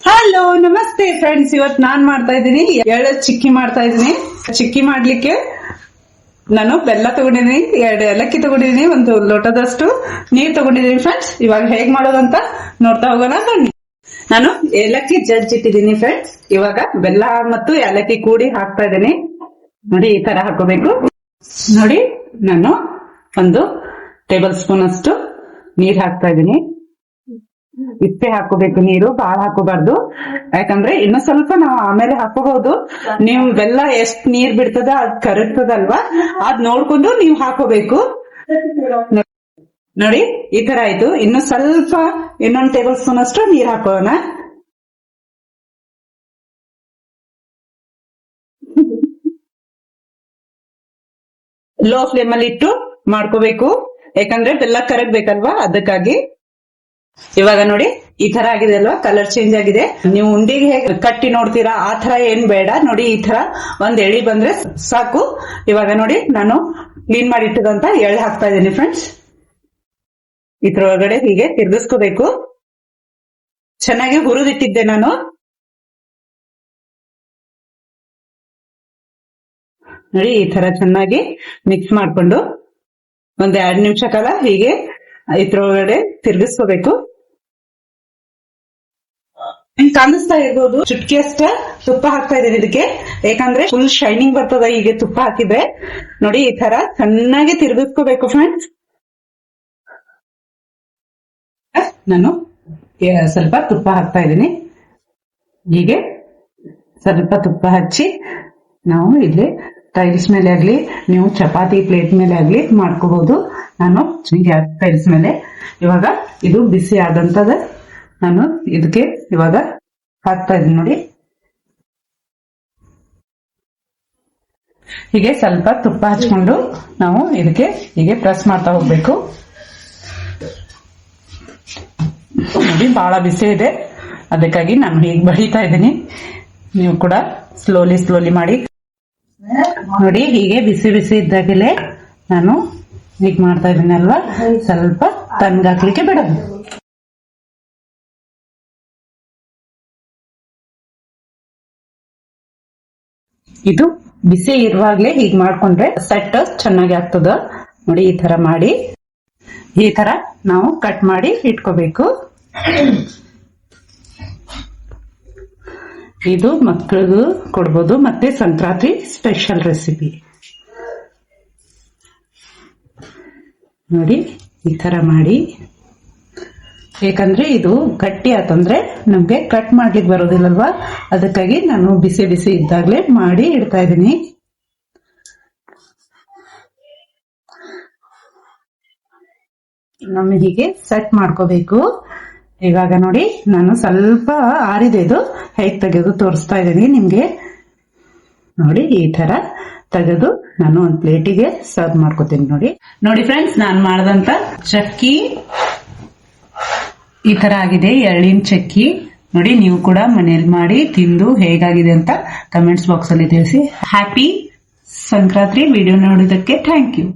Hello ನಮಸ್ತೆ friends, ಇವತ್ತು ನಾನ್ ಮಾಡ್ತಾ ಇದ್ದೀನಿ ಚಿಕ್ಕಿ ಮಾಡ್ತಾ ಇದ್ದೀನಿ. ಚಿಕ್ಕಿ ಮಾಡ್ಲಿಕ್ಕೆ ನಾನು ಬೆಲ್ಲ ತಗೊಂಡಿದ್ದೀನಿ, 2 ಏಲಕ್ಕಿ ತಗೊಂಡಿದ್ದೀನಿ, 1 ಲೋಟದಷ್ಟು ನೀರ್ ತಗೊಂಡಿದ್ದೀನಿ. ಫ್ರೆಂಡ್ಸ್, ಇವಾಗ ಹೇಗ್ ಮಾಡೋದಂತ ನೋಡ್ತಾ ಹೋಗೋಣ ಬನ್ನಿ. ನಾನು ಏಲಕ್ಕಿ ಜಜ್ಜಿಟ್ಟಿದ್ದೀನಿ ಫ್ರೆಂಡ್ಸ್. ಇವಾಗ ಬೆಲ್ಲ ಮತ್ತು ಏಲಕ್ಕಿ ಕೂಡಿ ಹಾಕ್ತಾ ಇದ್ದೀನಿ. ನೋಡಿ, ಈ ತರ ಹಾಕೋಬೇಕು. ನೋಡಿ, ನಾನು 1 ಟೇಬಲ್ ಸ್ಪೂನ್ ಅಷ್ಟು ನೀರ್ ಹಾಕ್ತಾ ಇದ್ದೀನಿ. ಇಷ್ಟೇ ಹಾಕೋಬೇಕು, ನೀರು ಬಾಳ ಹಾಕೋಬಾರ್ದು. ಯಾಕಂದ್ರೆ ಇನ್ನು ಸ್ವಲ್ಪ ನಾವು ಆಮೇಲೆ ಹಾಕೋಬಹುದು. ನೀವು ಬೆಲ್ಲ ಎಷ್ಟ್ ನೀರ್ ಬಿಡ್ತದ ಅದ್ ಕರಗ್ತದಲ್ವಾ, ಅದ್ ನೋಡ್ಕೊಂಡು ನೀವು ಹಾಕೋಬೇಕು. ನೋಡಿ, ಈ ತರ ಆಯ್ತು. ಇನ್ನು ಸ್ವಲ್ಪ ಇನ್ನೊಂದು ಟೇಬಲ್ ಸ್ಪೂನ್ ಅಷ್ಟು ನೀರ್ ಹಾಕೋಣ. ಲೋ ಫ್ಲೇಮ್ ಅಲ್ಲಿ ಇಟ್ಟು ಮಾಡ್ಕೋಬೇಕು, ಯಾಕಂದ್ರೆ ಬೆಲ್ಲ ಕರಗ್ಬೇಕಲ್ವಾ, ಅದಕ್ಕಾಗಿ. ಇವಾಗ ನೋಡಿ, ಈ ತರ ಆಗಿದೆ ಅಲ್ವಾ, ಕಲರ್ ಚೇಂಜ್ ಆಗಿದೆ. ನೀವು ಉಂಡಿಗೆ ಹೇಗೆ ಕಟ್ಟಿ ನೋಡ್ತೀರಾ ಆ ತರ ಏನ್ ಬೇಡ. ನೋಡಿ, ಈ ತರ ಒಂದ್ ಎಳಿ ಬಂದ್ರೆ ಸಾಕು. ಇವಾಗ ನೋಡಿ, ನಾನು ಕ್ಲೀನ್ ಮಾಡಿ ಇಟ್ಟದಂತ ಎಳ್ಳು ಹಾಕ್ತಾ ಇದ್ದೀನಿ ಫ್ರೆಂಡ್ಸ್. ಇದ್ರ ಒಳಗಡೆ ಹೀಗೆ ತಿರ್ಗಿಸ್ಕೋಬೇಕು. ಚೆನ್ನಾಗಿ ಹುರಿದಿಟ್ಟಿದ್ದೆ ನಾನು. ನೋಡಿ, ಈ ತರ ಚೆನ್ನಾಗಿ ಮಿಕ್ಸ್ ಮಾಡ್ಕೊಂಡು 1-2 ನಿಮಿಷ ಕಾಲ ಹೀಗೆ ಇದ್ರೊಳಗಡೆ ತಿರ್ಗಿಸ್ಕೋಬೇಕು. ಕಾಣಿಸ್ತಾ ಇರ್ಬೋದು, ಚುಟ್ಕಿ ಅಷ್ಟ ತುಪ್ಪ ಹಾಕ್ತಾ ಇದ್ದೀನಿ ಇದಕ್ಕೆ, ಯಾಕಂದ್ರೆ ಫುಲ್ ಶೈನಿಂಗ್ ಬರ್ತದ ಹೀಗೆ ತುಪ್ಪ ಹಾಕಿದ್ರೆ. ನೋಡಿ, ಈ ತರ ಚೆನ್ನಾಗಿ ತಿರ್ಗಿಸ್ಕೋಬೇಕು ಫ್ರೆಂಡ್ಸ್. ನಾನು ಸ್ವಲ್ಪ ತುಪ್ಪ ಹಾಕ್ತಾ ಇದ್ದೀನಿ. ಹೀಗೆ ಸ್ವಲ್ಪ ತುಪ್ಪ ಹಚ್ಚಿ ನಾವು ಇಲ್ಲಿ ಟೈಲ್ಸ್ ಮೇಲೆ ಆಗ್ಲಿ, ನೀವು ಚಪಾತಿ ಪ್ಲೇಟ್ ಮೇಲೆ ಆಗ್ಲಿ ಮಾಡ್ಕೋಬಹುದು. ನಾನು ಗ್ಯಾಸ್ ಟೈಲ್ಸ್ ಮೇಲೆ ಇವಾಗ ಇದು ಬಿಸಿ ಆದಂತದ ನಾನು ಇದಕ್ಕೆ ಇವಾಗ ಹಾಕ್ತಾ ಇದ್ದೀನಿ. ನೋಡಿ, ಹೀಗೆ ಸ್ವಲ್ಪ ತುಪ್ಪ ಹಚ್ಕೊಂಡು ನಾವು ಇದಕ್ಕೆ ಹೀಗೆ ಪ್ರೆಸ್ ಮಾಡ್ತಾ ಹೋಗ್ಬೇಕು. ನೋಡಿ, ಬಹಳ ಬಿಸಿ ಇದೆ, ಅದಕ್ಕಾಗಿ ನಾನು ಹೀಗೆ ಬಡಿತಾ ಇದ್ದೀನಿ. ನೀವು ಕೂಡ ಸ್ಲೋಲಿ ಮಾಡಿ. ನೋಡಿ, ಹೀಗೆ ಬಿಸಿ ಬಿಸಿ ಇದ್ದಾಗಲೇ ನಾನು ಹೀಗೆ ಮಾಡ್ತಾ ಇದ್ದೀನಿ ಅಲ್ವಾ, ಸ್ವಲ್ಪ ತಣ್ಣಗಾಕ್ಲಿಕ್ಕೆ ಬಿಡೋದು. ಇದು ಬಿಸಿ ಇರುವಾಗ್ಲೇ ಹೀಗೆ ಮಾಡ್ಕೊಂಡ್ರೆ ಸೆಟ್ ಚೆನ್ನಾಗಿ ಆಗ್ತದ. ನೋಡಿ, ಈ ತರ ಮಾಡಿ ಈ ತರ ನಾವು ಕಟ್ ಮಾಡಿ ಇಟ್ಕೋಬೇಕು. ಇದು ಮಕ್ಕಳಿಗೂ ಕೊಡ್ಬೋದು, ಮತ್ತೆ ಸಂಕ್ರಾಂತಿ ಸ್ಪೆಷಲ್ ರೆಸಿಪಿ. ನೋಡಿ, ಈ ತರ ಮಾಡಿ, ಯಾಕಂದ್ರೆ ಇದು ಗಟ್ಟಿ ಆತಂದ್ರೆ ನಮ್ಗೆ ಕಟ್ ಮಾಡ್ಲಿಕ್ಕೆ ಬರೋದಿಲ್ಲಲ್ವಾ, ಅದಕ್ಕಾಗಿ ನಾನು ಬಿಸಿ ಬಿಸಿ ಇದ್ದಾಗ್ಲೇ ಮಾಡಿ ಇಡ್ತಾ ಇದ್ದೀನಿ. ನಮಗೆ ಹೀಗೆ ಸೆಟ್ ಮಾಡ್ಕೋಬೇಕು. ಇವಾಗ ನೋಡಿ, ನಾನು ಸ್ವಲ್ಪ ಆರಿದೆ, ಇದು ಹೇಗೆ ತೆಗೆದು ತೋರಿಸ್ತಾ ಇದ್ದೀನಿ ನಿಮ್ಗೆ. ನೋಡಿ, ಈ ತರ ತೆಗೆದು ನಾನು ಒಂದು ಪ್ಲೇಟಿಗೆ ಸರ್ವ್ ಮಾಡ್ಕೋತೀನಿ. ನೋಡಿ ಫ್ರೆಂಡ್ಸ್, ನಾನು ಮಾಡಿದಂತ ಚಕ್ಕಿ ಈ ತರ ಆಗಿದೆ, ಎಳ್ಳಿನ ಚಕ್ಕಿ. ನೋಡಿ, ನೀವು ಕೂಡ ಮನೇಲಿ ಮಾಡಿ ತಿಂದು ಹೇಗಾಗಿದೆ ಅಂತ ಕಮೆಂಟ್ಸ್ ಬಾಕ್ಸ್ ಅಲ್ಲಿ ತಿಳಿಸಿ. ಹ್ಯಾಪಿ ಸಂಕ್ರಾಂತಿ. ವಿಡಿಯೋ ನೋಡಿದಕ್ಕೆ ಥ್ಯಾಂಕ್ ಯು.